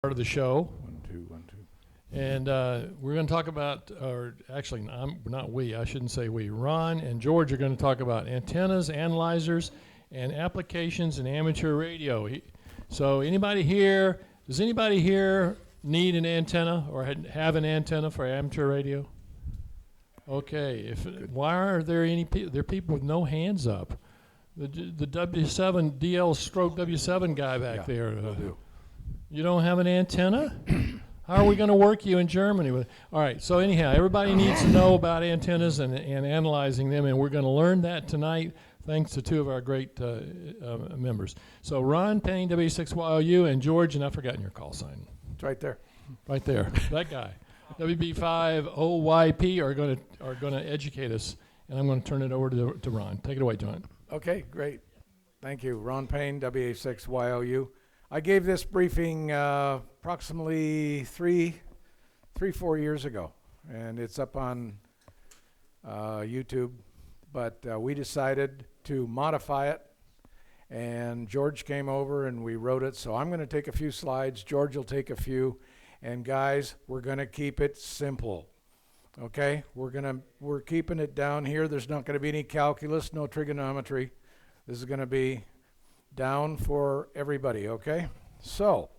Part of the show. 1, 2, 1, 2. And we're going to talk about, or actually, not we, I shouldn't say we. Ron and George are going to talk about antennas, analyzers, and applications in amateur radio. So anybody here, does anybody here need an antenna or have an antenna for amateur radio? Okay, why are there there are people with no hands up? The W7, DL stroke W7 guy back there. You don't have an antenna? How are we going to work you in Germany with? All right, so anyhow, everybody needs to know about antennas and analyzing them, and we're going to learn that tonight thanks to two of our great members. So Ron Payne, WA6YOU, and George, and I've forgotten your call sign. It's right there. Right there, that guy. WB5OYP are going to educate us, and I'm going to turn it over to Ron. Take it away, John. Okay, great. Thank you. Ron Payne, WA6YOU. I gave this briefing approximately 4 years ago, and it's up on YouTube, but we decided to modify it, and George came over and we wrote it, so I'm going to take a few slides, George will take a few, and guys, we're going to keep it simple, okay? We're keeping it down here. There's not going to be any calculus, no trigonometry. This is going to be down for everybody, okay? So,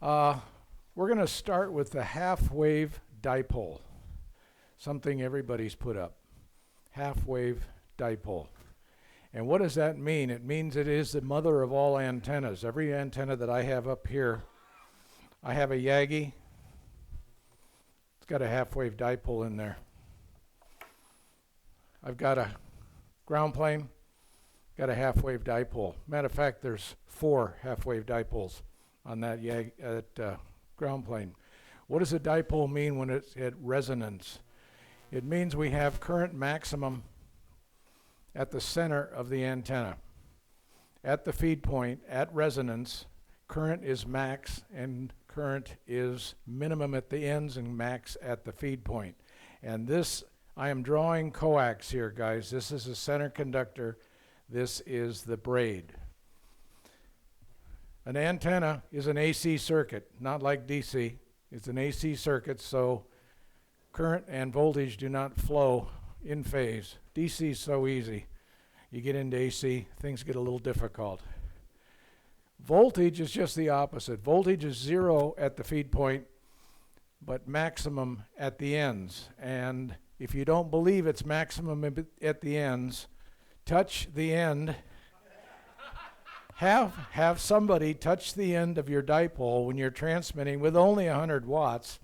we're going to start with the half-wave dipole, something everybody's put up, half-wave dipole. And what does that mean? It means it is the mother of all antennas. Every antenna that I have up here, I have a Yagi. It's got a half-wave dipole in there. I've got a ground plane. Got a half-wave dipole. Matter of fact, there's 4 half-wave dipoles on that ground plane. What does a dipole mean when it's at resonance? It means we have current maximum at the center of the antenna. At the feed point, at resonance, current is max and current is minimum at the ends and max at the feed point. And this, I am drawing coax here, guys. This is a center conductor. This is the braid. An antenna is an AC circuit, not like DC. It's an AC circuit, so current and voltage do not flow in phase. DC is so easy. You get into AC, things get a little difficult. Voltage is just the opposite. Voltage is 0 at the feed point, but maximum at the ends. And if you don't believe it's maximum at the ends, touch the end. Have somebody touch the end of your dipole when you're transmitting with only 100 watts,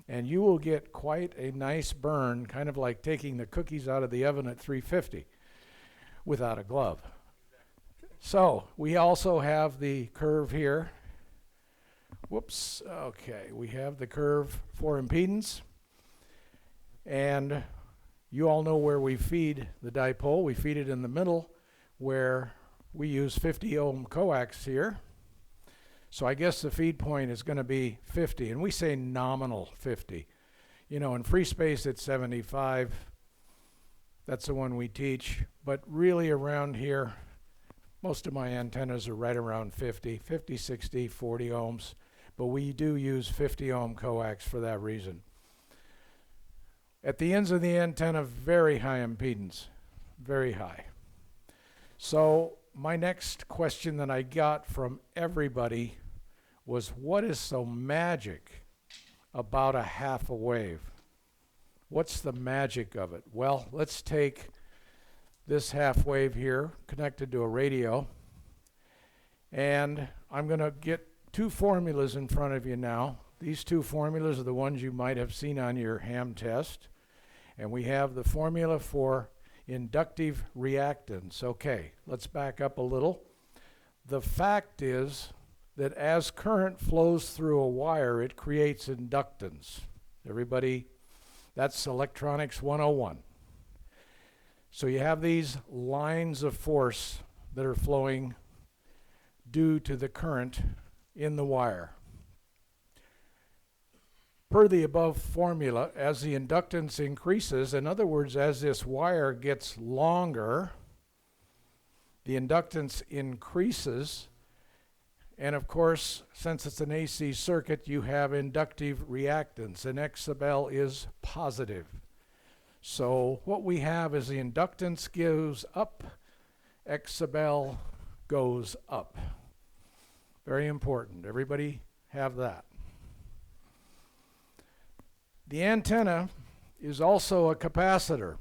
and you will get quite a nice burn, kind of like taking the cookies out of the oven at 350 without a glove. So we also have the curve here. Whoops. Okay, we have the curve for impedance, and you all know where we feed the dipole. We feed it in the middle where we use 50 ohm coax here. So I guess the feed point is going to be 50, and we say nominal 50. You know, in free space it's 75. That's the one we teach. But really around here, most of my antennas are right around 50, 60, 40 ohms. But we do use 50 ohm coax for that reason. At the ends of the antenna, very high impedance, very high. So my next question that I got from everybody was, what is so magic about a half a wave? What's the magic of it? Well, let's take this half wave here connected to a radio, and I'm going to get 2 formulas in front of you now. These 2 formulas are the ones you might have seen on your ham test. And we have the formula for inductive reactance. Okay, let's back up a little. The fact is that as current flows through a wire, it creates inductance. Everybody, that's electronics 101. So you have these lines of force that are flowing due to the current in the wire. Per the above formula, as the inductance increases, in other words, as this wire gets longer, the inductance increases, And of course, since it's an AC circuit, you have inductive reactance, and X sub L is positive. So what we have is the inductance goes up, X sub L goes up. Very important. Everybody have that. The antenna is also a capacitor.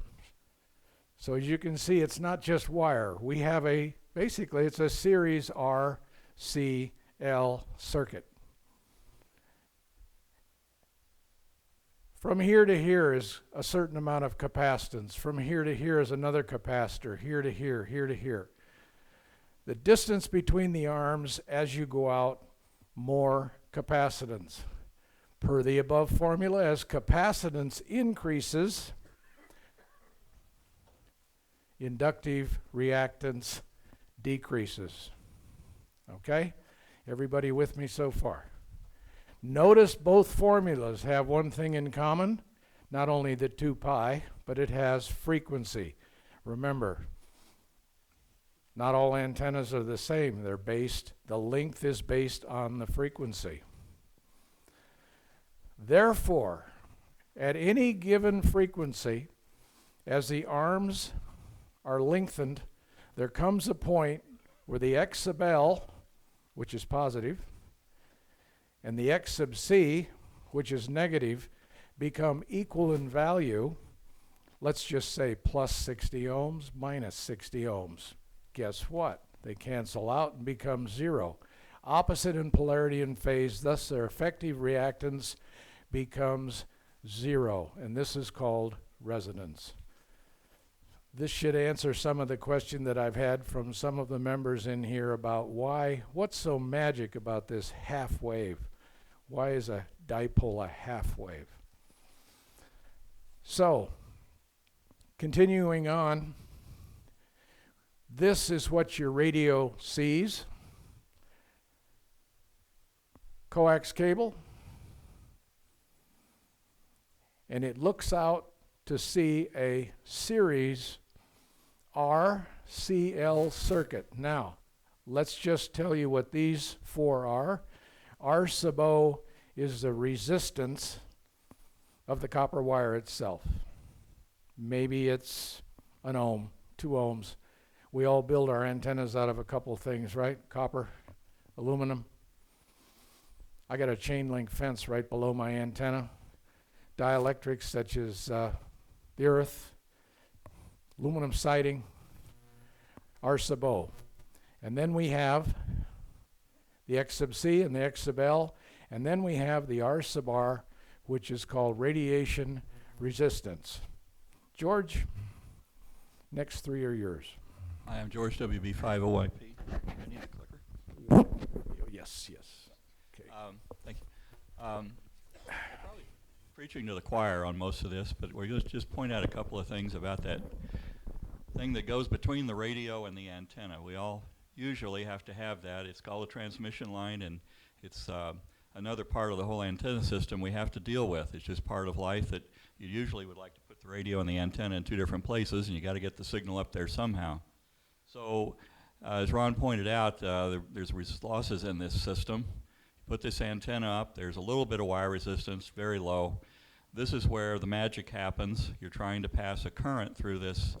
So as you can see, it's not just wire. We have basically it's a series RCL circuit. From here to here is a certain amount of capacitance. From here to here is another capacitor. Here to here, here to here. The distance between the arms as you go out, more capacitance. Per the above formula, as capacitance increases, inductive reactance decreases. Okay? Everybody with me so far? Notice both formulas have one thing in common, not only the 2 pi, but it has frequency. Remember, not all antennas are the same. The length is based on the frequency. Therefore, at any given frequency, as the arms are lengthened, there comes a point where the X sub L, which is positive, and the X sub C, which is negative, become equal in value. Let's just say plus 60 ohms, minus 60 ohms. Guess what? They cancel out and become 0. Opposite in polarity and phase, thus their effective reactance becomes 0, and this is called resonance. This should answer some of the question that I've had from some of the members in here about what's so magic about this half wave? Why is a dipole a half wave? So, continuing on, this is what your radio sees. Coax cable. And it looks out to see a series RCL circuit. Now, let's just tell you what these 4 are. R sub O is the resistance of the copper wire itself. Maybe it's an ohm, 2 ohms. We all build our antennas out of a couple things, right? Copper, aluminum. I got a chain link fence right below my antenna. Dielectrics such as the earth, aluminum siding, R sub O. And then we have the X sub C and the X sub L, and then we have the R sub R, which is called radiation resistance. George, next 3 are yours. Hi, I'm George, WB50YP. I need a clicker. Yes, yes. Okay. Thank you. I'm probably preaching to the choir on most of this, but we're going to just point out a couple of things about that thing that goes between the radio and the antenna. We all usually have to have that. It's called a transmission line, and it's another part of the whole antenna system we have to deal with. It's just part of life that you usually would like to put the radio and the antenna in 2 different places, and you got to get the signal up there somehow. So, as Ron pointed out, there's losses in this system. Put this antenna up, there's a little bit of wire resistance, very low. This is where the magic happens. You're trying to pass a current through this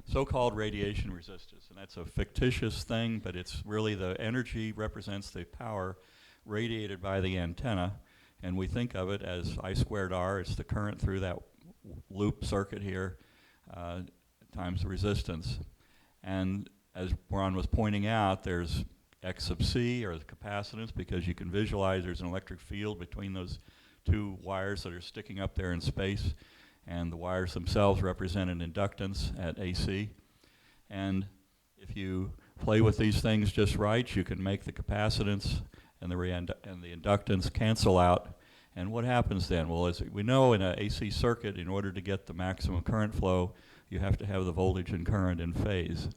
so-called radiation resistance, and that's a fictitious thing, but it's really the energy represents the power radiated by the antenna, and we think of it as I squared R. It's the current through that loop circuit here times the resistance. And as Ron was pointing out, there's X sub C, or the capacitance, because you can visualize there's an electric field between those 2 wires that are sticking up there in space, and the wires themselves represent an inductance at AC. And if you play with these things just right, you can make the capacitance and the inductance cancel out. And what happens then? Well, as we know in an AC circuit, in order to get the maximum current flow, you have to have the voltage and current in phase.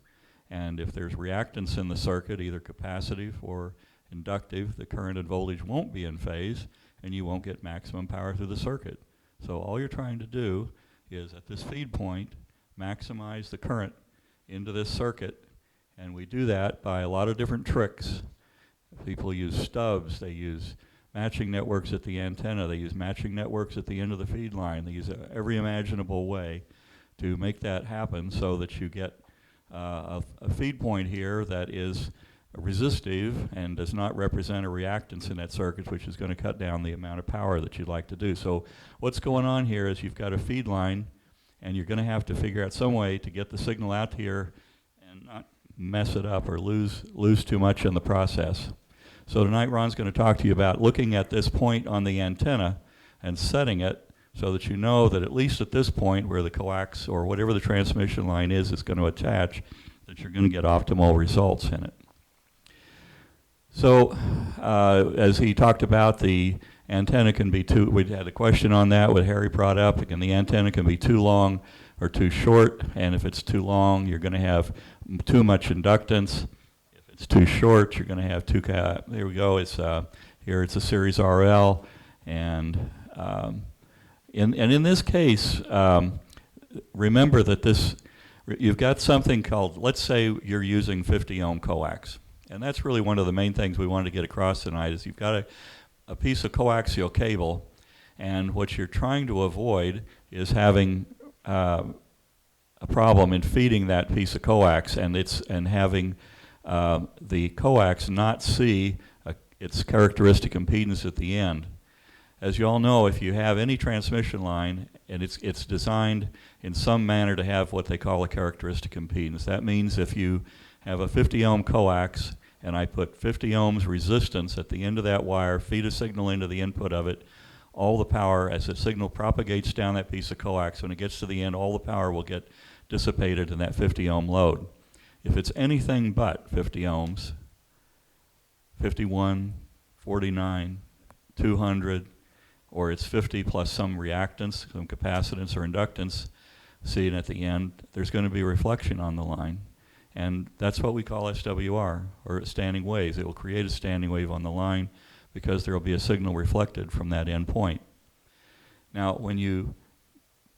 And if there's reactance in the circuit, either capacitive or inductive, the current and voltage won't be in phase, and you won't get maximum power through the circuit. So all you're trying to do is, at this feed point, maximize the current into this circuit, and we do that by a lot of different tricks. People use stubs, they use matching networks at the antenna, they use matching networks at the end of the feed line. They use every imaginable way to make that happen so that you get a feed point here that is resistive and does not represent a reactance in that circuit, which is going to cut down the amount of power that you'd like to do. So what's going on here is you've got a feed line, and you're going to have to figure out some way to get the signal out here and not mess it up or lose too much in the process. So tonight Ron's going to talk to you about looking at this point on the antenna and setting it so that you know that at least at this point where the coax or whatever the transmission line is going to attach, that you're going to get optimal results in it. So as he talked about, the antenna can be too, we had a question on that, what Harry brought up. Again, the antenna can be too long or too short, and if it's too long, you're going to have too much inductance. If it's too short, you're going to have there we go, it's, here it's a series RL, and in this case, remember that you've got something called, let's say you're using 50 ohm coax. And that's really one of the main things we wanted to get across tonight is you've got a piece of coaxial cable, and what you're trying to avoid is having a problem in feeding that piece of coax and having the coax not see its characteristic impedance at the end. As you all know, if you have any transmission line and it's designed in some manner to have what they call a characteristic impedance, that means if you have a 50 ohm coax and I put 50 ohms resistance at the end of that wire, feed a signal into the input of it, all the power, as the signal propagates down that piece of coax, when it gets to the end, all the power will get dissipated in that 50 ohm load. If it's anything but 50 ohms, 51, 49, 200, or it's 50 plus some reactance, some capacitance or inductance, see, and at the end, there's going to be reflection on the line. And that's what we call SWR, or standing waves. It will create a standing wave on the line because there will be a signal reflected from that end point. Now, when you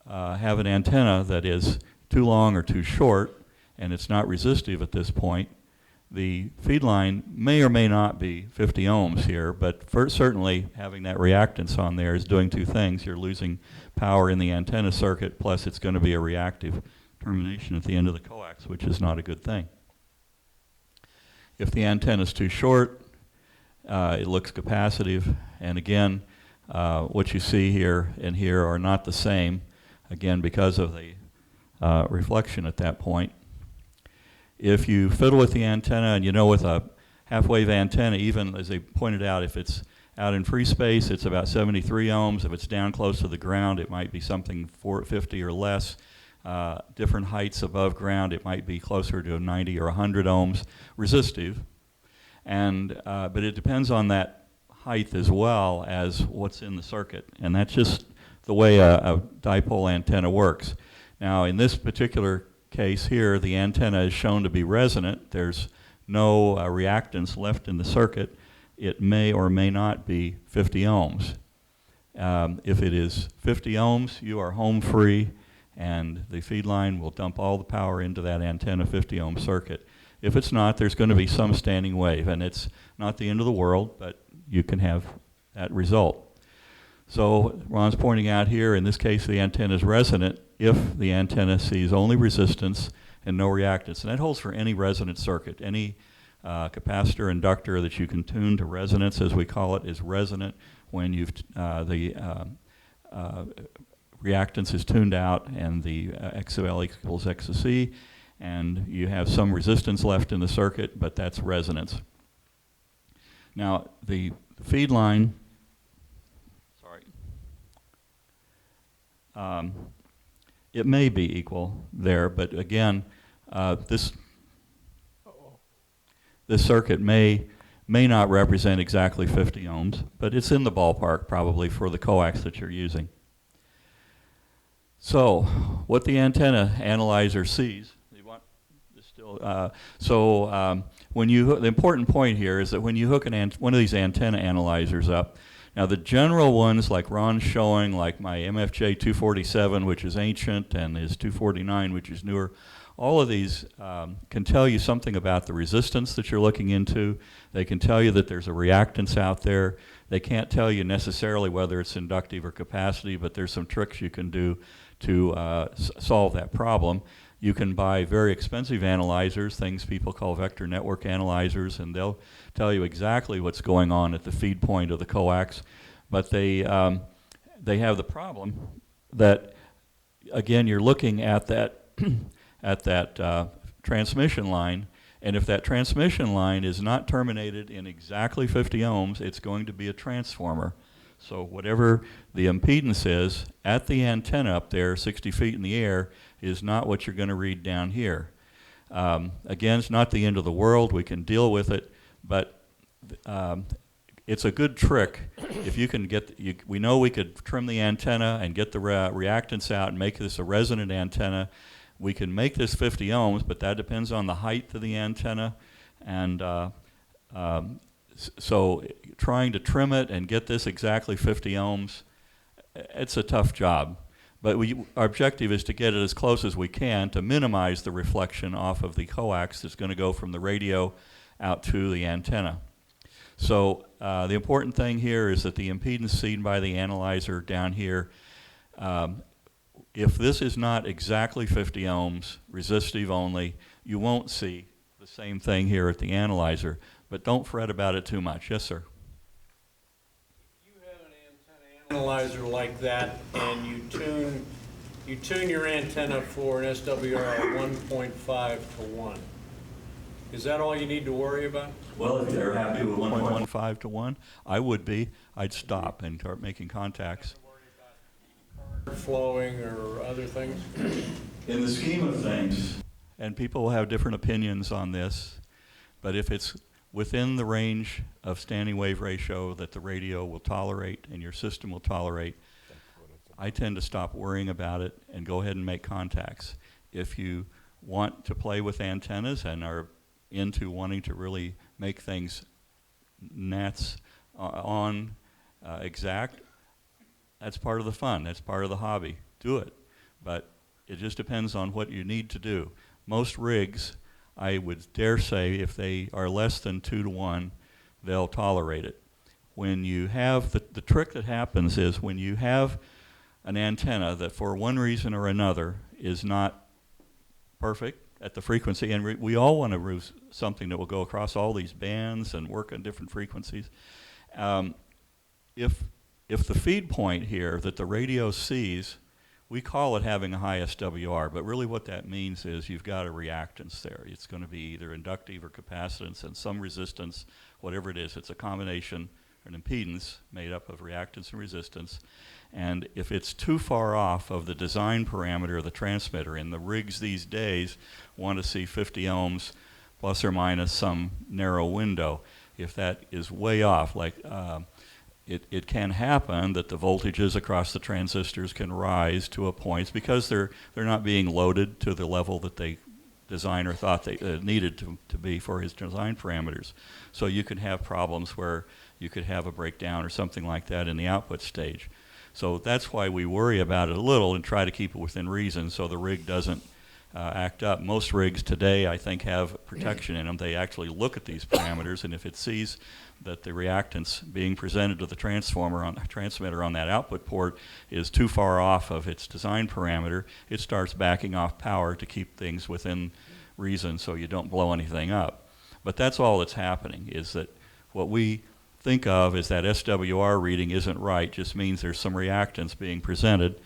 have an antenna that is too long or too short, and it's not resistive at this point, the feed line may or may not be 50 ohms here, but certainly having that reactance on there is doing two things. You're losing power in the antenna circuit, plus it's going to be a reactive termination at the end of the coax, which is not a good thing. If the antenna is too short, it looks capacitive, and again, what you see here and here are not the same, again, because of the reflection at that point. If you fiddle with the antenna, and you know with a half-wave antenna, even as they pointed out, if it's out in free space, it's about 73 ohms. If it's down close to the ground, it might be something 450 or less. Different heights above ground, it might be closer to 90 or 100 ohms resistive. And, but it depends on that height as well as what's in the circuit. And that's just the way a dipole antenna works. Now, in this particular case here, the antenna is shown to be resonant. There's no reactance left in the circuit. It may or may not be 50 ohms. If it is 50 ohms, you are home free, and the feed line will dump all the power into that antenna 50 ohm circuit. If it's not, there's going to be some standing wave, and it's not the end of the world, but you can have that result. So Ron's pointing out here, in this case, the antenna is resonant if the antenna sees only resistance and no reactance. And that holds for any resonant circuit. Any capacitor, inductor that you can tune to resonance, as we call it, is resonant when you've reactance is tuned out and the X of L equals X of C, and you have some resistance left in the circuit, but that's resonance. Now, the feed line, it may be equal there, but again, this circuit may not represent exactly 50 ohms, but it's in the ballpark probably for the coax that you're using. So, what the antenna analyzer sees, you want this still, when you the important point here is that when you hook one of these antenna analyzers up, now the general ones like Ron's showing, like my MFJ 247, which is ancient, and his 249, which is newer, all of these can tell you something about the resistance that you're looking into. They can tell you that there's a reactance out there. They can't tell you necessarily whether it's inductive or capacitive, but there's some tricks you can do to solve that problem. You can buy very expensive analyzers, things people call vector network analyzers, and they'll tell you exactly what's going on at the feed point of the coax. But they have the problem that, again, you're looking at that at that transmission line, and if that transmission line is not terminated in exactly 50 ohms, it's going to be a transformer. So whatever the impedance is at the antenna up there, 60 feet in the air, is not what you're going to read down here. Again, it's not the end of the world. We can deal with it, but it's a good trick. If you can get, we know we could trim the antenna and get the reactance out and make this a resonant antenna. We can make this 50 ohms, but that depends on the height of the antenna. And so trying to trim it and get this exactly 50 ohms, it's a tough job. But our objective is to get it as close as we can to minimize the reflection off of the coax that's going to go from the radio out to the antenna. So the important thing here is that the impedance seen by the analyzer down here, if this is not exactly 50 ohms, resistive only, you won't see the same thing here at the analyzer. But don't fret about it too much. Yes, sir? If you have an antenna analyzer like that and you tune your antenna for an SWR 1.5 to 1, is that all you need to worry about? Well, if they're happy with 1.15 to 1, I would be. I'd stop and start making contacts. Current flowing or other things? In the scheme of things, and people will have different opinions on this, but if it's within the range of standing wave ratio that the radio will tolerate and your system will tolerate, I tend to stop worrying about it and go ahead and make contacts. If you want to play with antennas and are into wanting to really make things gnats on exact, that's part of the fun, that's part of the hobby. Do it, but it just depends on what you need to do. Most rigs, I would dare say, if they are less than 2 to 1, they'll tolerate it. When you have, the trick that happens is when you have an antenna that for one reason or another is not perfect at the frequency, and we all want to use something that will go across all these bands and work on different frequencies. If the feed point here that the radio sees, we call it having a high SWR, but really what that means is you've got a reactance there. It's going to be either inductive or capacitance and some resistance, whatever it is. It's a combination, an impedance made up of reactance and resistance. And if it's too far off of the design parameter of the transmitter, and the rigs these days want to see 50 ohms plus or minus some narrow window, if that is way off, like it can happen that the voltages across the transistors can rise to a point because they're not being loaded to the level that the designer thought they needed to be for his design parameters. So you could have problems where you could have a breakdown or something like that in the output stage. So that's why we worry about it a little and try to keep it within reason so the rig doesn't act up. Most rigs today, I think, have protection in them. They actually look at these parameters, and if it sees that the reactance being presented to the transmitter on that output port is too far off of its design parameter, it starts backing off power to keep things within reason so you don't blow anything up. But that's all that's happening, is that what we think of as that SWR reading isn't right, just means there's some reactance being presented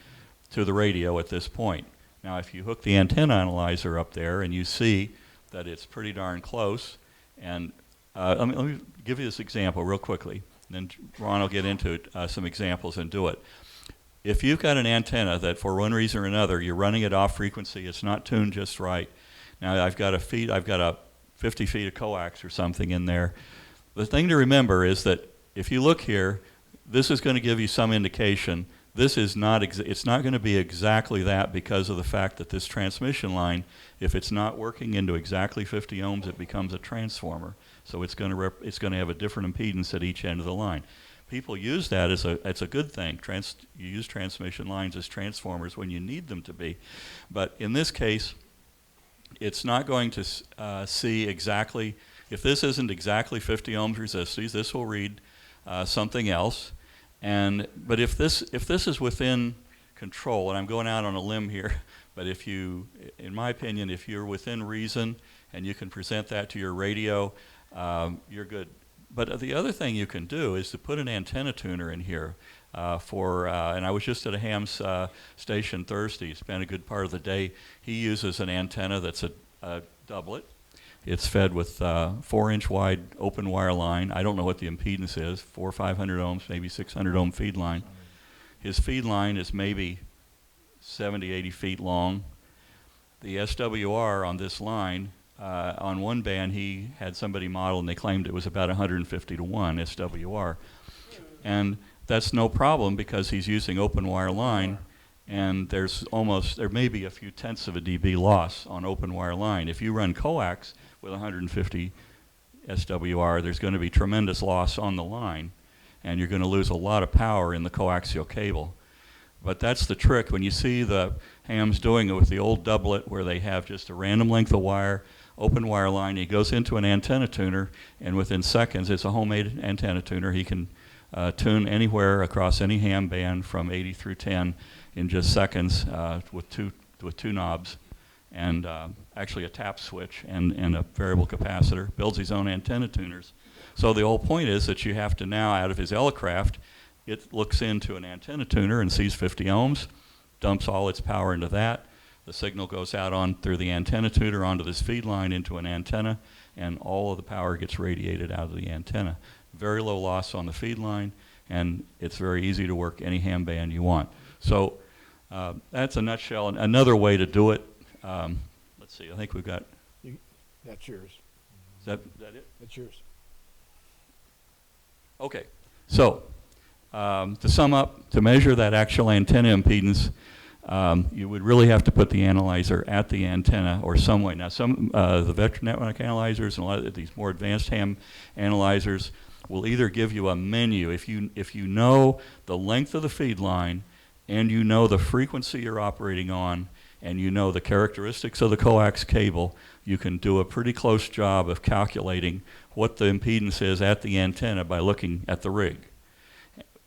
to the radio at this point. Now, if you hook the antenna analyzer up there and you see that it's pretty darn close, and let me give you this example real quickly, and then Ron will get into some examples and do it. If you've got an antenna that for one reason or another you're running it off frequency, it's not tuned just right. Now I've got a 50 feet of coax or something in there. The thing to remember is that if you look here, this is going to give you some indication. This is not, it's not going to be exactly that because of the fact that this transmission line, if it's not working into exactly 50 ohms, it becomes a transformer. So it's going to have a different impedance at each end of the line. People use that as it's a good thing. You use transmission lines as transformers when you need them to be. But in this case, it's not going to see exactly, if this isn't exactly 50 ohms resistors, this will read something else. But if this is within control, and I'm going out on a limb here, but if you, in my opinion, if you're within reason and you can present that to your radio, you're good. But the other thing you can do is to put an antenna tuner in here and I was just at a ham's station Thursday, spent a good part of the day. He uses an antenna that's a doublet. It's fed with 4-inch wide open wire line. I don't know what the impedance is, 400 or 500 ohms, maybe 600 ohm feed line. His feed line is maybe 70, 80 feet long. The SWR on this line, on one band he had somebody model and they claimed it was about 150 to 1 SWR. And that's no problem because he's using open wire line, and there may be a few tenths of a dB loss on open wire line. If you run coax with 150 SWR, there's going to be tremendous loss on the line, and you're going to lose a lot of power in the coaxial cable. But that's the trick. When you see the hams doing it with the old doublet where they have just a random length of wire, open wire line, he goes into an antenna tuner, and within seconds, it's a homemade antenna tuner. He can tune anywhere across any ham band from 80 through 10 in just seconds with two knobs and actually a tap switch and a variable capacitor. Builds his own antenna tuners. So the whole point is that you have to now, out of his Elecraft, it looks into an antenna tuner and sees 50 ohms, dumps all its power into that. The signal goes out on through the antenna tuner onto this feed line into an antenna, and all of the power gets radiated out of the antenna. Very low loss on the feed line, and it's very easy to work any ham band you want. So that's a nutshell. And another way to do it, let's see, I think we've got... That's yours. Is that it? That's yours. Okay, so to sum up, to measure that actual antenna impedance, you would really have to put the analyzer at the antenna or some way. Now, the vector network analyzers and a lot of these more advanced ham analyzers will either give you a menu. If you know the length of the feed line and you know the frequency you're operating on and you know the characteristics of the coax cable, you can do a pretty close job of calculating what the impedance is at the antenna by looking at the rig.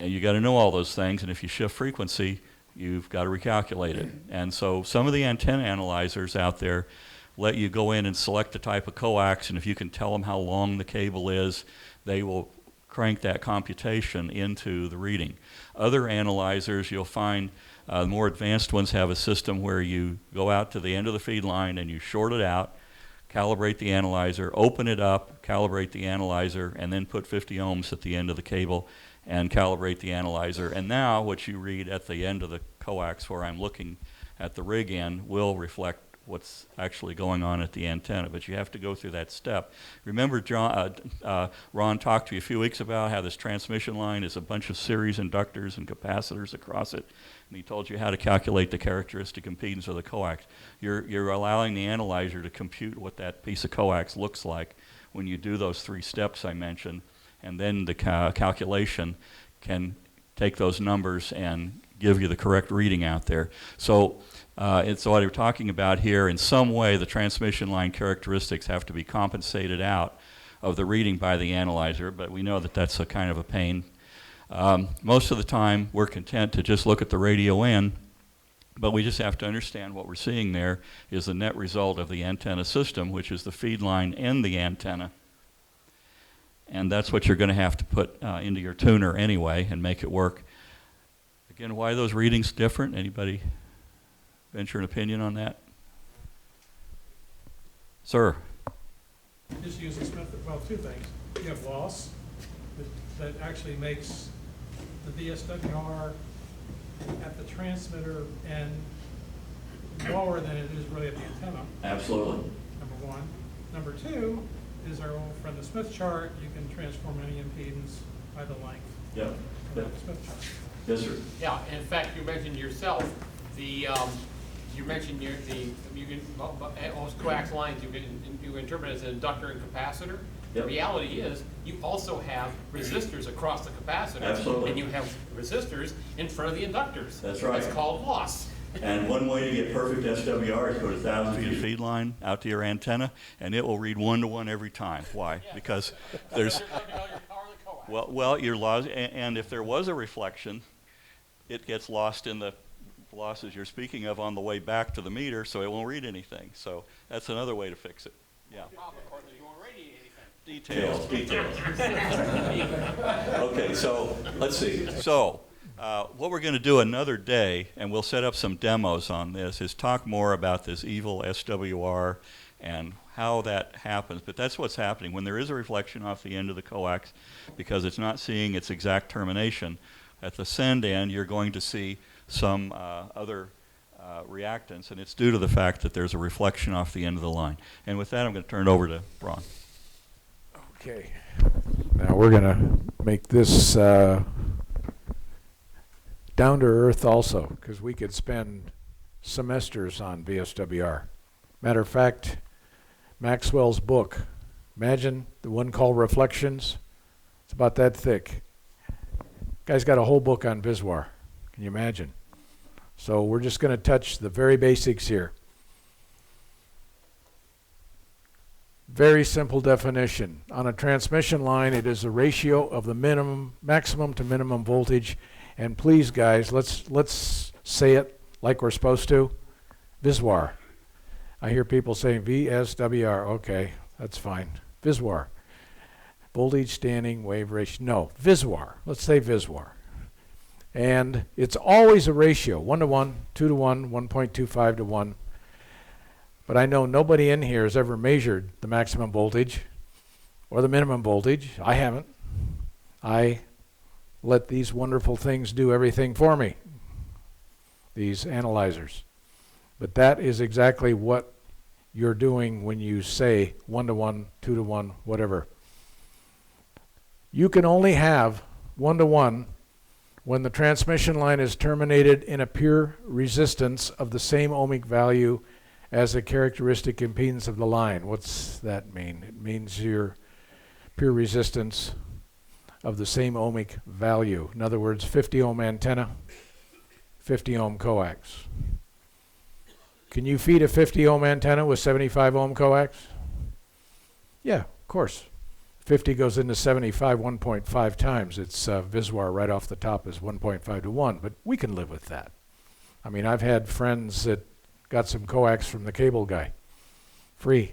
And you got to know all those things, and if you shift frequency, you've got to recalculate it. And so some of the antenna analyzers out there let you go in and select the type of coax, and if you can tell them how long the cable is, they will crank that computation into the reading. Other analyzers, you'll find the more advanced ones have a system where you go out to the end of the feed line and you short it out, calibrate the analyzer, open it up, calibrate the analyzer, and then put 50 ohms at the end of the cable and calibrate the analyzer. And now what you read at the end of the coax where I'm looking at the rig end will reflect what's actually going on at the antenna, but you have to go through that step. Remember Ron talked to you a few weeks about how this transmission line is a bunch of series inductors and capacitors across it, and he told you how to calculate the characteristic impedance of the coax. You're allowing the analyzer to compute what that piece of coax looks like when you do those 3 steps I mentioned, and then the calculation can take those numbers and give you the correct reading out there. So it's what we're talking about here. In some way, the transmission line characteristics have to be compensated out of the reading by the analyzer, but we know that that's a kind of a pain. Most of the time, we're content to just look at the radio end, but we just have to understand what we're seeing there is the net result of the antenna system, which is the feed line and the antenna. And that's what you're going to have to put into your tuner anyway and make it work. Again, why are those readings different? Anybody venture an opinion on that? Sir? Just using Smith, well, 2 things. You have loss that actually makes the VSWR at the transmitter end lower than it is really at the antenna. Absolutely. Number 1. Number 2 is our old friend the Smith chart. You can transform any impedance by the length. Yep. Of the Smith chart. Yes, sir. Yeah, in fact, you mentioned yourself, you mentioned you can, most coax lines you interpret as an inductor and capacitor. Yep. The reality is, you also have resistors across the capacitor. Absolutely. And you have resistors in front of the inductors. That's right. It's called loss. And one way to get perfect SWR is go to 1,000 feet of feed line out to your antenna, and it will read 1-to-1 every time. Why? Because there's, well, your laws, and if there was a reflection, it gets lost in the losses you're speaking of on the way back to the meter, so it won't read anything. So that's another way to fix it. Yeah. Details. Okay, so let's see. So what we're going to do another day, and we'll set up some demos on this, is talk more about this evil SWR and how that happens. But that's what's happening. When there is a reflection off the end of the coax, because it's not seeing its exact termination, at the send end you're going to see some other reactance, and it's due to the fact that there's a reflection off the end of the line. And with that, I'm going to turn it over to Ron. Okay. Now we're going to make this down to earth also, because we could spend semesters on VSWR. Matter of fact, Maxwell's book, imagine the one called Reflections. It's about that thick. Guy's got a whole book on VSWR. Can you imagine? So we're just going to touch the very basics here. Very simple definition. On a transmission line, it is a ratio of the maximum to minimum voltage. And please, guys, let's say it like we're supposed to. VSWR. I hear people saying VSWR. Okay, that's fine. VSWR. Voltage standing wave ratio. No, VSWR. Let's say VSWR. And it's always a ratio, 1-to-1, 2-to-1, 1.25 to 1. But I know nobody in here has ever measured the maximum voltage or the minimum voltage. I haven't. I let these wonderful things do everything for me, these analyzers. But that is exactly what you're doing when you say 1-to-1, 2-to-1, whatever. You can only have 1-to-1 when the transmission line is terminated in a pure resistance of the same ohmic value as the characteristic impedance of the line. What's that mean? It means your pure resistance of the same ohmic value. In other words, 50 ohm antenna, 50 ohm coax. Can you feed a 50 ohm antenna with 75 ohm coax? Yeah, of course. 50 goes into 75 1.5 times. It's VSWR right off the top is 1.5 to 1, but we can live with that. I mean, I've had friends that got some coax from the cable guy. Free.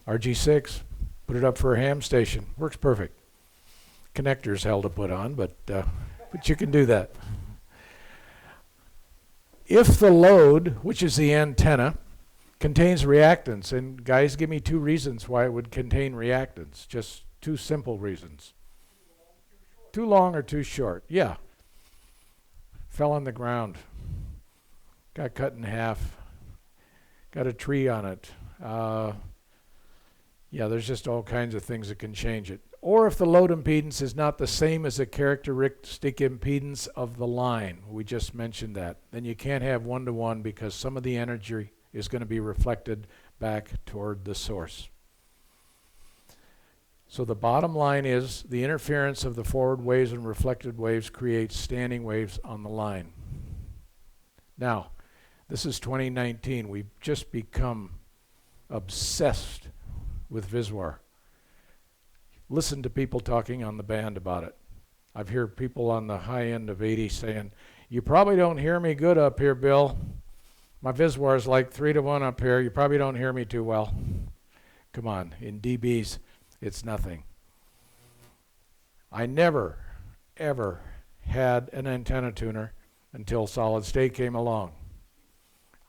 RG6, put it up for a ham station. Works perfect. Connector's hell to put on, but you can do that. If the load, which is the antenna, contains reactance, and guys, give me 2 reasons why it would contain reactance. Just 2 simple reasons. Too long or too short? Yeah. Fell on the ground. Got cut in half. Got a tree on it. Yeah, there's just all kinds of things that can change it. Or if the load impedance is not the same as the characteristic impedance of the line. We just mentioned that. Then you can't have 1-to-1 because some of the energy is going to be reflected back toward the source. So the bottom line is the interference of the forward waves and reflected waves creates standing waves on the line. Now, this is 2019. We've just become obsessed with VSWR. Listen to people talking on the band about it. I've heard people on the high end of 80 saying, "You probably don't hear me good up here, Bill. My VSWR is like 3-to-1 up here. You probably don't hear me too well." Come on, in dBs, it's nothing. I never, ever had an antenna tuner until solid state came along.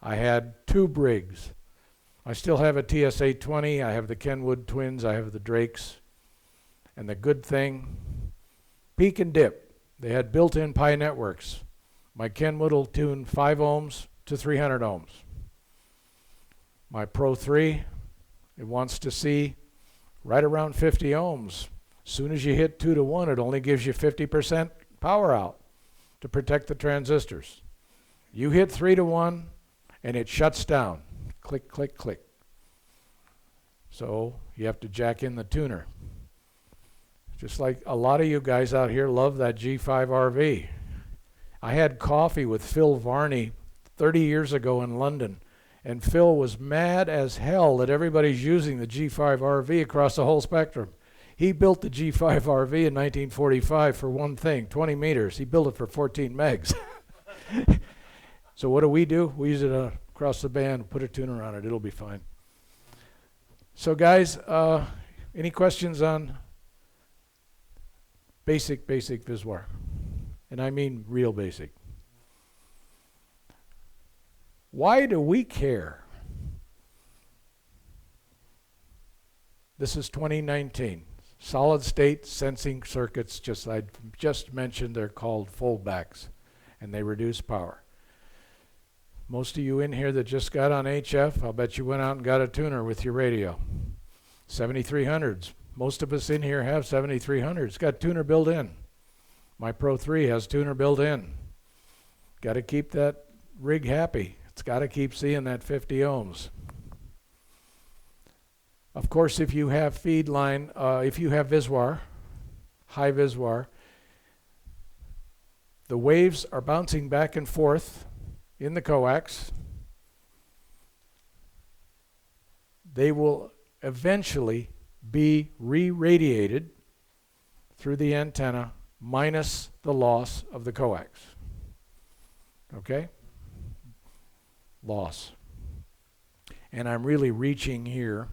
I had 2 Briggs. I still have a TS-820. I have the Kenwood twins. I have the Drakes. And the good thing, peak and dip. They had built-in pi networks. My Kenwood will tune 5 ohms to 300 ohms. My Pro 3, it wants to see right around 50 ohms. As soon as you hit 2-to-1, it only gives you 50% power out to protect the transistors. You hit 3-to-1, and it shuts down. Click, click, click. So you have to jack in the tuner. Just like a lot of you guys out here love that G5 RV. I had coffee with Phil Varney 30 years ago in London. And Phil was mad as hell that everybody's using the G5RV across the whole spectrum. He built the G5RV in 1945 for one thing, 20 meters. He built it for 14 megs. So what do? We use it across the band, put a tuner on it. It'll be fine. So guys, any questions on basic VSWR? And I mean real basic. Why do we care? This is 2019. Solid state sensing circuits, I just mentioned, they're called foldbacks, and they reduce power. Most of you in here that just got on HF, I'll bet you went out and got a tuner with your radio. 7300s. Most of us in here have 7300s. It's got tuner built in. My Pro 3 has tuner built in. Got to keep that rig happy. It's got to keep seeing that 50 ohms. Of course, if you have feed line, if you have VSWR, high VSWR, the waves are bouncing back and forth in the coax. They will eventually be re-radiated through the antenna minus the loss of the coax. Okay? Loss. And I'm really reaching here.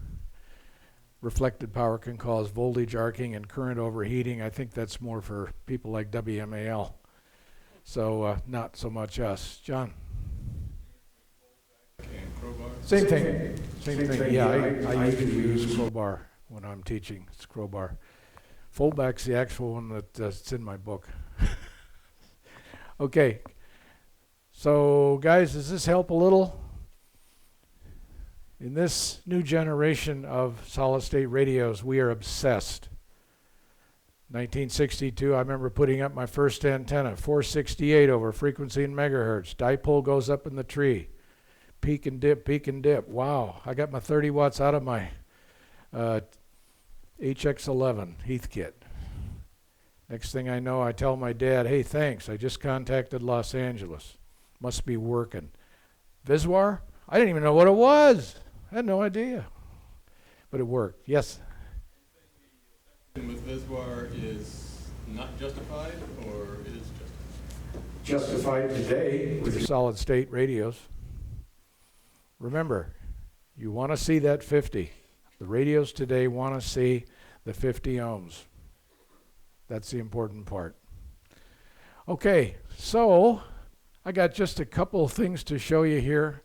Reflected power can cause voltage arcing and current overheating. I think that's more for people like WMAL. So not so much us. John? Same thing. Same thing. Yeah, I usually use crowbar when I'm teaching. It's crowbar. Foldback's the actual one that's in my book. Okay. So guys, does this help a little? In this new generation of solid-state radios, we are obsessed. 1962, I remember putting up my first antenna, 468 over frequency in megahertz. Dipole goes up in the tree. Peak and dip, peak and dip. Wow, I got my 30 watts out of my HX11 Heathkit. Next thing I know, I tell my dad, hey, thanks, I just contacted Los Angeles. Must be working. VSWR? I didn't even know what it was. I had no idea. But it worked. Yes? With VSWR is not justified or is justified? Justified today with your solid state radios. Remember, you want to see that 50. The radios today want to see the 50 ohms. That's the important part. Okay, so I got just a couple of things to show you here.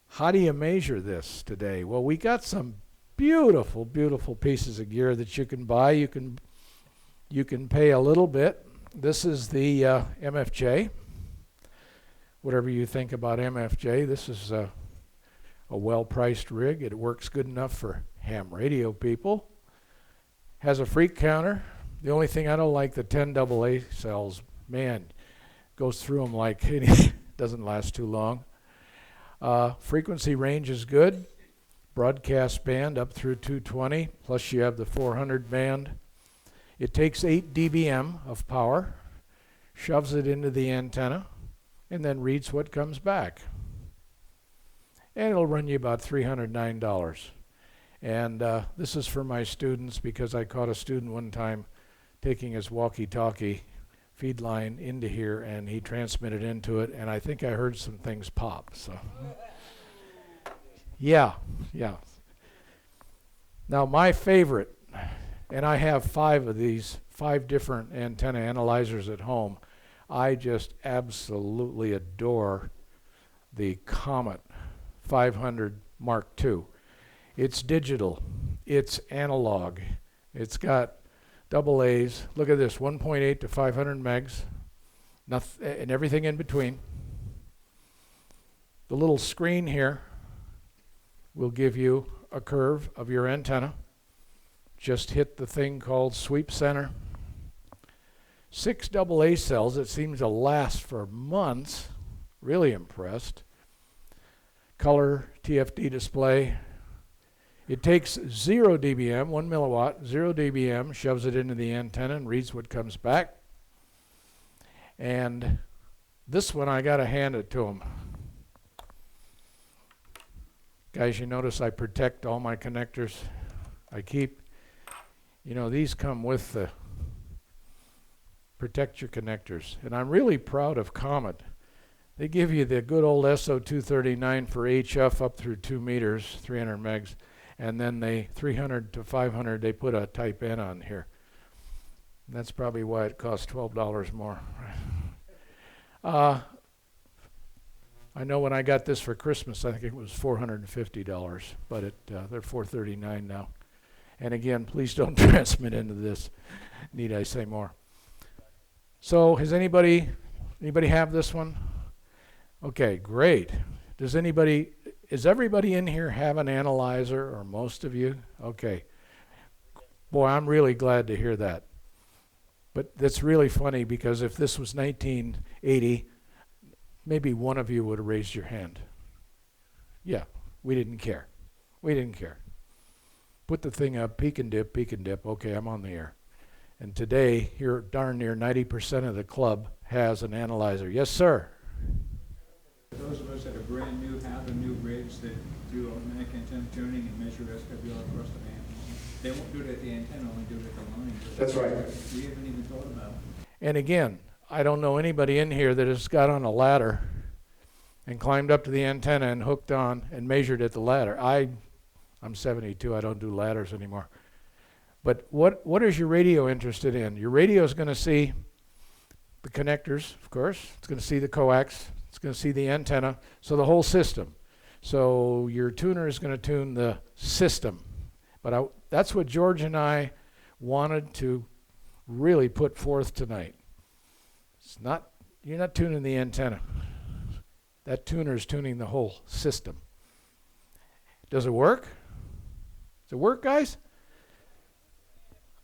How do you measure this today? Well, we got some beautiful, beautiful pieces of gear that you can buy. You can pay a little bit. This is the MFJ. Whatever you think about MFJ, this is a well-priced rig. It works good enough for ham radio people. Has a freak counter. The only thing I don't like, the 10 AA cells, man, goes through them like it doesn't last too long. Frequency range is good. Broadcast band up through 220, plus you have the 400 band. It takes 8 dBm of power, shoves it into the antenna, and then reads what comes back. And it'll run you about $309. And this is for my students because I caught a student one time taking his walkie-talkie feed line into here and he transmitted into it, and I think I heard some things pop. So yeah. Now my favorite, and I have 5 of these, 5 different antenna analyzers at home. I just absolutely adore the Comet 500 Mark II. It's digital, it's analog, it's got double A's. Look at this, 1.8 to 500 megs, and everything in between. The little screen here will give you a curve of your antenna. Just hit the thing called sweep center. 6 AA cells. It seems to last for months. Really impressed. Color TFT display. It takes 0 dBm, 1 milliwatt, 0 dBm, shoves it into the antenna and reads what comes back. And This one, I gotta hand it to him. Guys, you notice I protect all my connectors. I keep, these come with the protect your connectors. And I'm really proud of Comet. They give you the good old SO239 for HF up through 2 meters, 300 megs, and then they 300 to 500, they put a type N on here. That's probably why it costs $12 more. I know when I got this for Christmas, I think it was $450, but they're $439 now. And again, please don't transmit into this. Need I say more? So, has anybody have this one? Okay, great. Is everybody in here have an analyzer, or most of you? Okay. Boy, I'm really glad to hear that. But that's really funny, because if this was 1980, maybe one of you would have raised your hand. Yeah, we didn't care. We didn't care. Put the thing up, peek and dip, peek and dip. Okay, I'm on the air. And today, here, darn near 90% of the club has an analyzer. Yes, sir. Those of us that are brand new, have the new rigs that do automatic antenna tuning and measure SWR across the band. They won't do it at the antenna, only do it at the line. That's right. We haven't even thought about it. And again, I don't know anybody in here that has got on a ladder and climbed up to the antenna and hooked on and measured at the ladder. I'm 72, I don't do ladders anymore. But what is your radio interested in? Your radio is going to see the connectors, of course. It's going to see the coax. It's going to see the antenna. So the whole system. So your tuner is going to tune the system. But that's what George and I wanted to really put forth tonight. You're not tuning the antenna. That tuner is tuning the whole system. Does it work? Does it work, guys?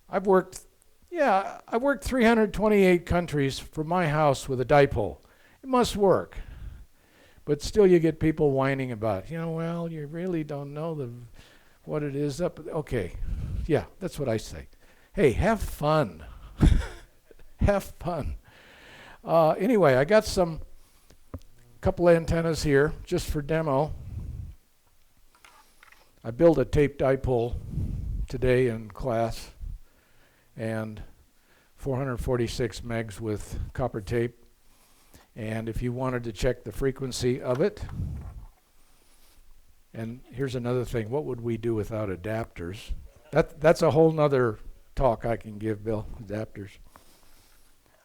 I've worked 328 countries from my house with a dipole. It must work. But still you get people whining about, well, you really don't know what it is up. Okay, yeah, that's what I say. Hey, have fun. Have fun. Anyway, I got couple antennas here just for demo. I built a tape dipole today in class, and 446 megs with copper tape. And if you wanted to check the frequency of it, and here's another thing, what would we do without adapters? That's a whole nother talk I can give, Bill, adapters.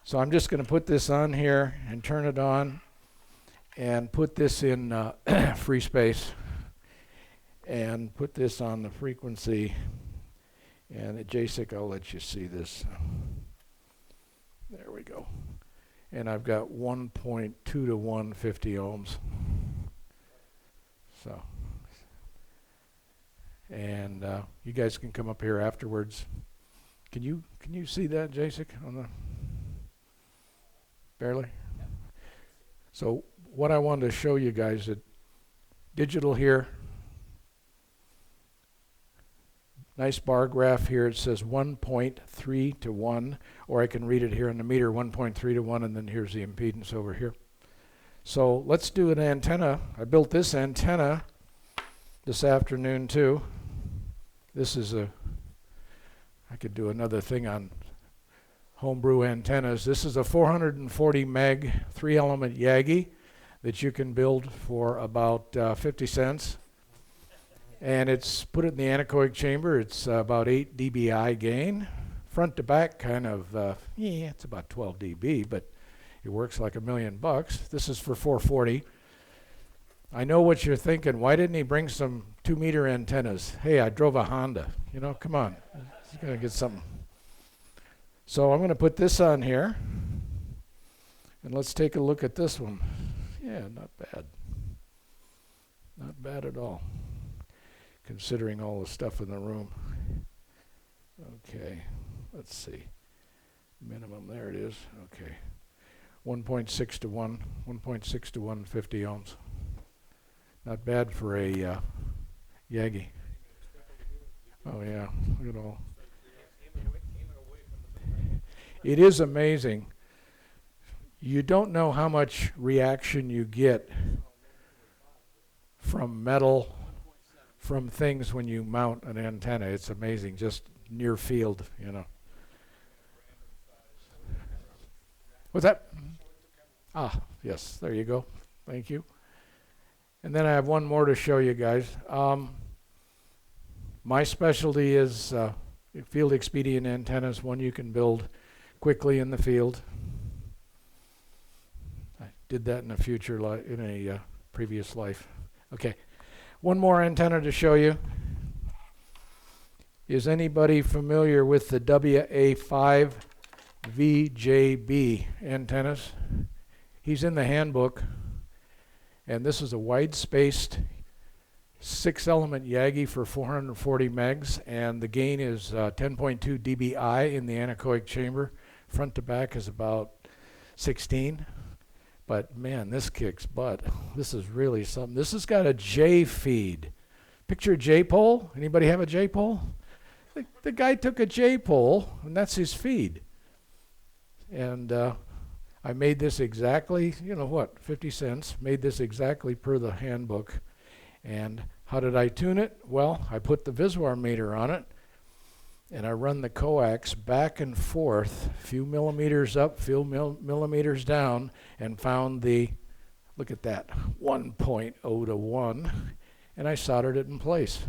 So I'm just going to put this on here and turn it on and put this in free space and put this on the frequency. And at JSIC, I'll let you see this. There we go. And I've got 1.2 to 1 50 ohms. So, and you guys can come up here afterwards. Can you see that, JSIC, on the barely? So what I wanted to show you guys, that digital here, nice bar graph here. It says 1.3 to 1, or I can read it here in the meter, 1.3 to 1, and then here's the impedance over here. So let's do an antenna. I built this antenna this afternoon too. This is I could do another thing on homebrew antennas. This is a 440 meg 3-element Yagi that you can build for about 50 cents. And it's put it in the anechoic chamber. It's about 8 dBi gain. Front to back kind of, it's about 12 dB, but it works like $1 million. This is for 440. I know what you're thinking. Why didn't he bring some 2-meter antennas? Hey, I drove a Honda. Come on. He's going to get something. So I'm going to put this on here. And let's take a look at this one. Yeah, not bad. Not bad at all, considering all the stuff in the room. Okay, let's see. Minimum, there it is. Okay. 1.6 to 1, 1.6 to 1, 50 ohms. Not bad for a Yagi. Oh yeah, look at all. It is amazing. You don't know how much reaction you get from metal, from things when you mount an antenna. It's amazing, just near field, you know. What's that? Ah, yes, there you go. Thank you. And then I have one more to show you guys. My specialty is field expedient antennas, one you can build quickly in the field. I did that in a previous life. Okay, one more antenna to show you. Is anybody familiar with the WA6YOU antennas? He's in the handbook, and this is a wide-spaced 6-element Yagi for 440 megs, and the gain is 10.2 dBi in the anechoic chamber. Front to back is about 16. But man, this kicks butt. This is really something. This has got a J feed. Picture a J pole. Anybody have a J pole? The guy took a J pole, and that's his feed. And I made this exactly, 50 cents. Made this exactly per the handbook. And how did I tune it? Well, I put the VSWR meter on it, and I run the coax back and forth, a few millimeters up, few millimeters down, and found the, look at that, 1.0 to 1, and I soldered it in place.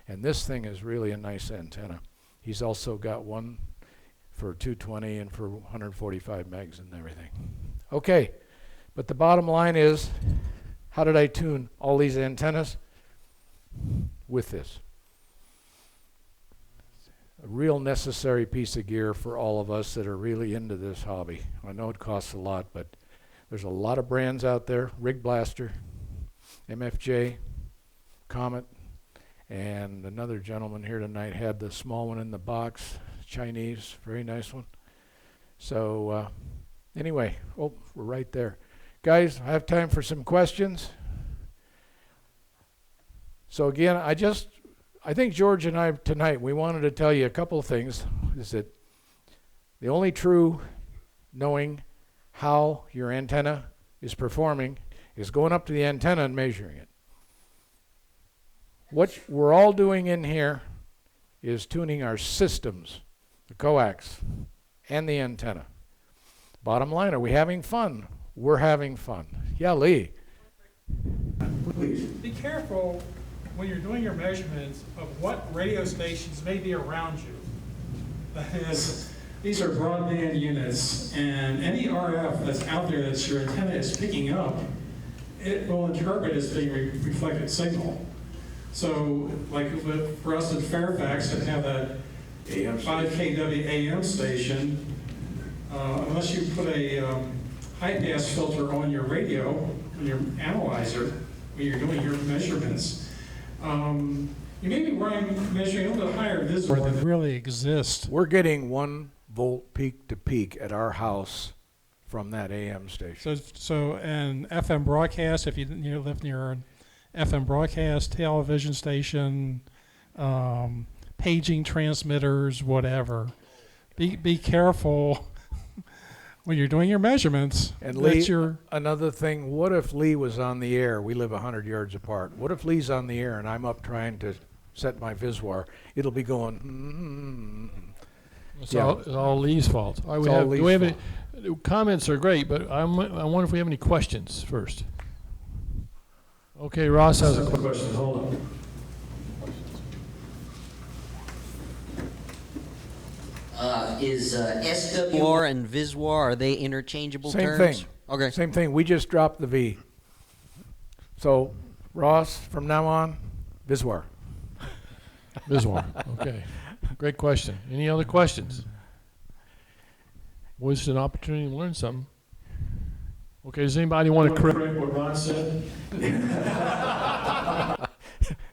And this thing is really a nice antenna. He's also got one for 220 and for 145 megs and everything. Okay, but the bottom line is, how did I tune all these antennas? With this. A real necessary piece of gear for all of us that are really into this hobby. I know it costs a lot, but there's a lot of brands out there. Rig Blaster, MFJ, Comet, and another gentleman here tonight had the small one in the box, Chinese, very nice one. So anyway, we're right there. Guys, I have time for some questions. So again, I think George and I tonight, we wanted to tell you a couple of things. Is that the only true knowing how your antenna is performing is going up to the antenna and measuring it. What we're all doing in here is tuning our systems, the coax and the antenna. Bottom line, are we having fun? We're having fun. Yeah, Lee. Be careful when you're doing your measurements of what radio stations may be around you. That is, these are broadband units, and any RF that's out there that your antenna is picking up, it will interpret as being reflected signal. So, like for us in Fairfax to have that 5 kW AM station, unless you put a high-pass filter on your radio, on your analyzer, when you're doing your measurements, you may be measuring a little bit higher VSWR than really exists. We're getting 1 volt peak to peak at our house from that AM station. So an FM broadcast, if you live near an FM broadcast, television station, paging transmitters, whatever, be careful when you're doing your measurements. And Lee, another thing, what if Lee was on the air? We live 100 yards apart. What if Lee's on the air and I'm up trying to set my VSWR? It'll be going, It's all Lee's fault. All right, do we have any comments are great, but I wonder if we have any questions first. Okay, Ross has a question. Hold on. Is SWR and VSWR, are they interchangeable Same terms? thing. Okay. Same thing. We just dropped the V. So, Ross, from now on, VSWR. VSWR. Okay. Great question. Any other questions? Was an opportunity to learn something. Okay, does anybody want to correct what Ron said?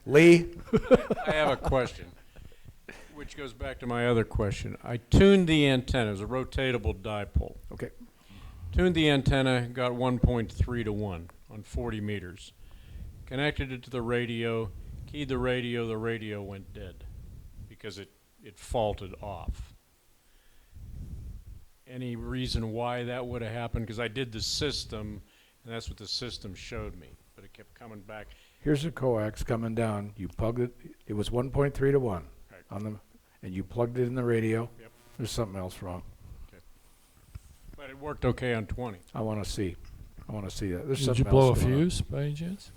Lee? I have a question, which goes back to my other question. I tuned the antenna. It was a rotatable dipole. Okay. Tuned the antenna, got 1.3 to 1 on 40 meters. Connected it to the radio, keyed the radio went dead because it faulted off. any reason why that would have happened, because I did the system, and that's what the system showed me, but it kept coming back. Here's a coax coming down. You plugged it. It was 1.3 to 1 Right. on the, and you plugged it in the radio. Yep. There's something else wrong. But it worked okay on 20. I want to see. I want to see that. There's Did something you blow a else going on. fuse by any chance?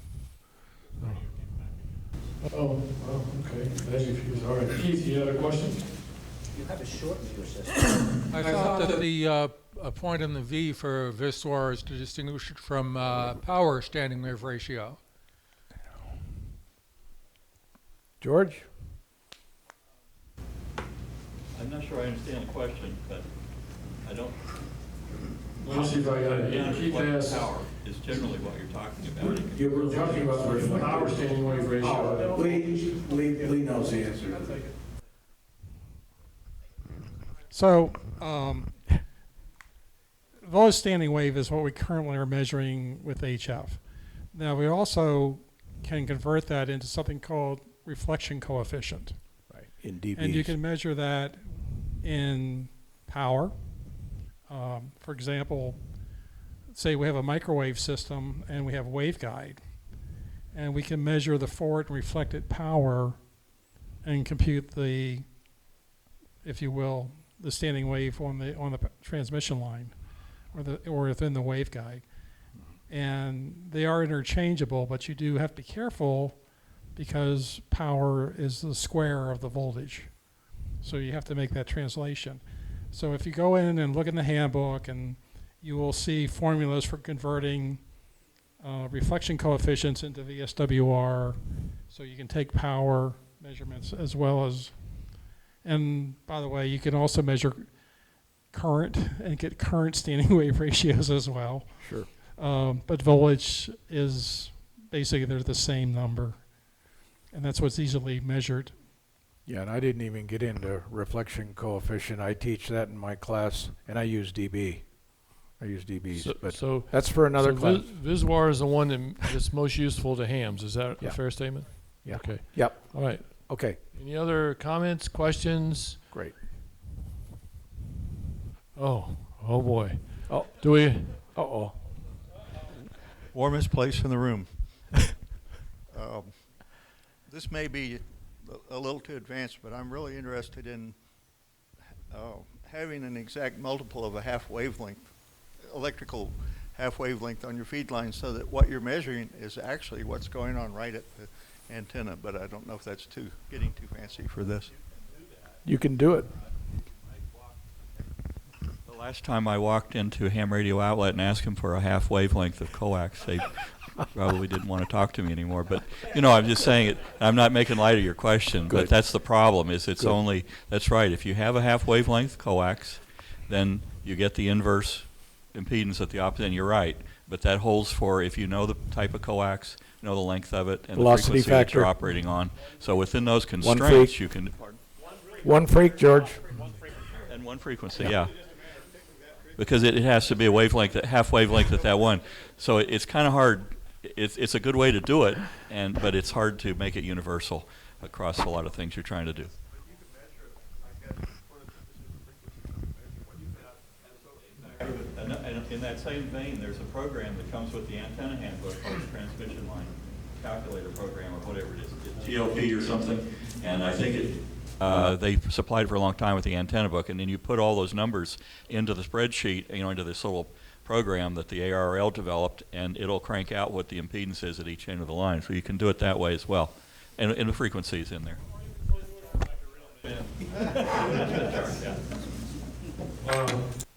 Oh, well, okay. Maybe fuse. All right. Keith, you had a question? You have a short view system. I thought that the a point in the V for VSWR is to distinguish it from power standing wave ratio. George? I'm not sure I understand the question, but I don't. Let me see if I got it. Yeah, Keith reflected asked. power is generally what you're talking about. You were talking about the power standing wave ratio. Lee knows the answer. So, voltage standing wave is what we currently are measuring with HF. Now, we also can convert that into something called reflection coefficient. Right. In dBs. And you can measure that in power. For example, say we have a microwave system and we have a waveguide, and we can measure the forward and reflected power and compute the, if you will, the standing wave on the transmission line or within the waveguide. And they are interchangeable, but you do have to be careful because power is the square of the voltage. So you have to make that translation. So if you go in and look in the handbook, and you will see formulas for converting reflection coefficients into VSWR, so you can take power measurements as well as, and by the way, you can also measure current and get current standing wave ratios as well. Sure. But voltage is basically they're the same number, and that's what's easily measured. Yeah, and I didn't even get into reflection coefficient. I teach that in my class, and I use dB. I use dBs, but So that's for another class. VSWR is the one that's most useful to hams. Is that Yeah. a fair statement? Yeah. Okay. Yep. All right. Okay. Any other comments, questions? Great. Oh boy. Oh. Do we? Uh-oh. Warmest place in the room. This may be a little too advanced, but I'm really interested in having an exact multiple of a half wavelength, electrical half wavelength on your feed line, so that what you're measuring is actually what's going on right at the antenna. But I don't know if that's getting too fancy for this. You can do it. The last time I walked into a ham radio outlet and asked them for a half wavelength of coax, they probably didn't want to talk to me anymore. But, you know, I'm just saying it. I'm not making light of your question, Good. but that's the problem, is it's Good. only, that's right, if you have a half wavelength coax, then you get the inverse impedance at the opposite, and you're right. But that holds for if you know the type of coax, know the length of it, and Velocity the frequency that you're factor. operating on. So within those freak. constraints, you can, pardon? One freak, George. And one frequency, yeah. Because it has to be a wavelength, half wavelength at that one. So it's kind of hard. It's a good way to do it, but it's hard to make it universal across a lot of things you're trying to do. And in that same vein, there's a program that comes with the antenna handbook called the transmission line calculator program, or whatever it is. It's GLP or something, and I think they supplied for a long time with the antenna book, and then you put all those numbers into the spreadsheet, into this little program that the ARL developed, and it'll crank out what the impedance is at each end of the line. So you can do it that way as well, and the frequencies in there.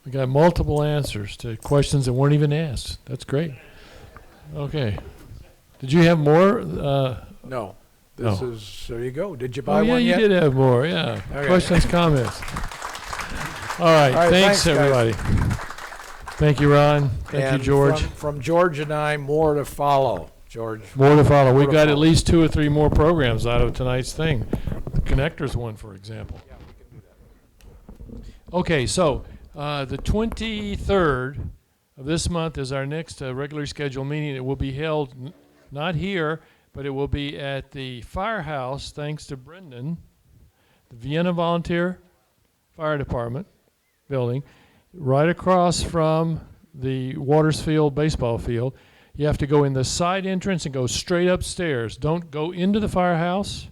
We got multiple answers to questions that weren't even asked. That's great. Okay. Did you have more? No. This No. is, there you go. Did you buy Oh, yeah, one you yet? did have more, yeah. Okay. Questions, comments? All right, thanks, thanks, guys. everybody. Thank you, Ron. Thank And you, George. From George and I, more to follow, George. More to follow. We've to got at follow. least 2 or 3 more programs out of tonight's thing. The connectors one, for example. Okay, so the 23rd of this month is our next regularly scheduled meeting. It will be held not here, but it will be at the firehouse, thanks to Brendan, the Vienna Volunteer Fire Department building. right across from the Watersfield baseball field. You have to go in the side entrance and go straight upstairs. Don't go into the firehouse.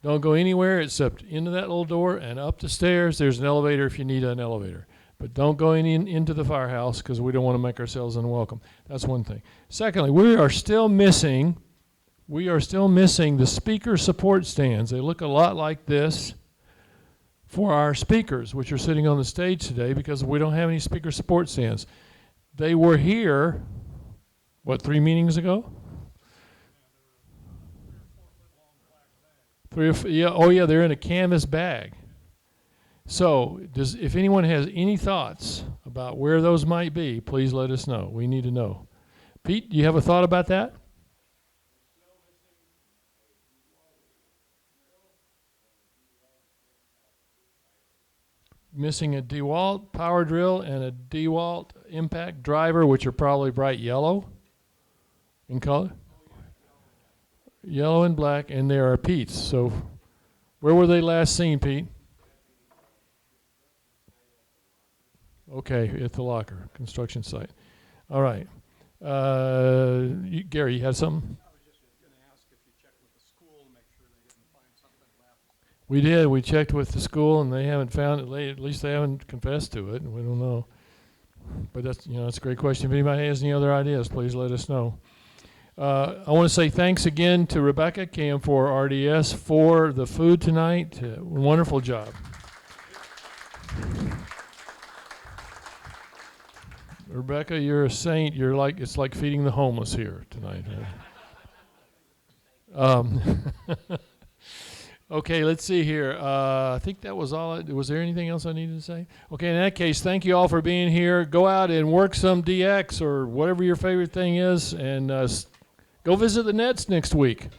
Don't go anywhere except into that little door and up the stairs. There's an elevator if you need an elevator. But don't go into the firehouse because we don't want to make ourselves unwelcome. That's one thing. Secondly, we are still missing the speaker support stands. They look a lot like this for our speakers, which are sitting on the stage today, because we don't have any speaker support stands. They were here, what, 3 meetings ago? 3 or 4, yeah, oh yeah, they're in a canvas bag. So, if anyone has any thoughts about where those might be, please let us know. We need to know. Pete, do you have a thought about that? Missing a DeWalt power drill and a DeWalt impact driver, which are probably bright yellow in color. Yellow and black, and there are Pete's. So where were they last seen, Pete? Okay, at the locker, construction site. All right. Gary, you had something? We did. We checked with the school, and they haven't found it. At least they haven't confessed to it, and we don't know. But that's a great question. If anybody has any other ideas, please let us know. I want to say thanks again to Rebecca, KM4 RDS, for the food tonight. Wonderful job. Rebecca, you're a saint. It's like feeding the homeless here tonight. Okay, let's see here. I think that was all. Was there anything else I needed to say? Okay, in that case, thank you all for being here. Go out and work some DX or whatever your favorite thing is, and go visit the Nets next week.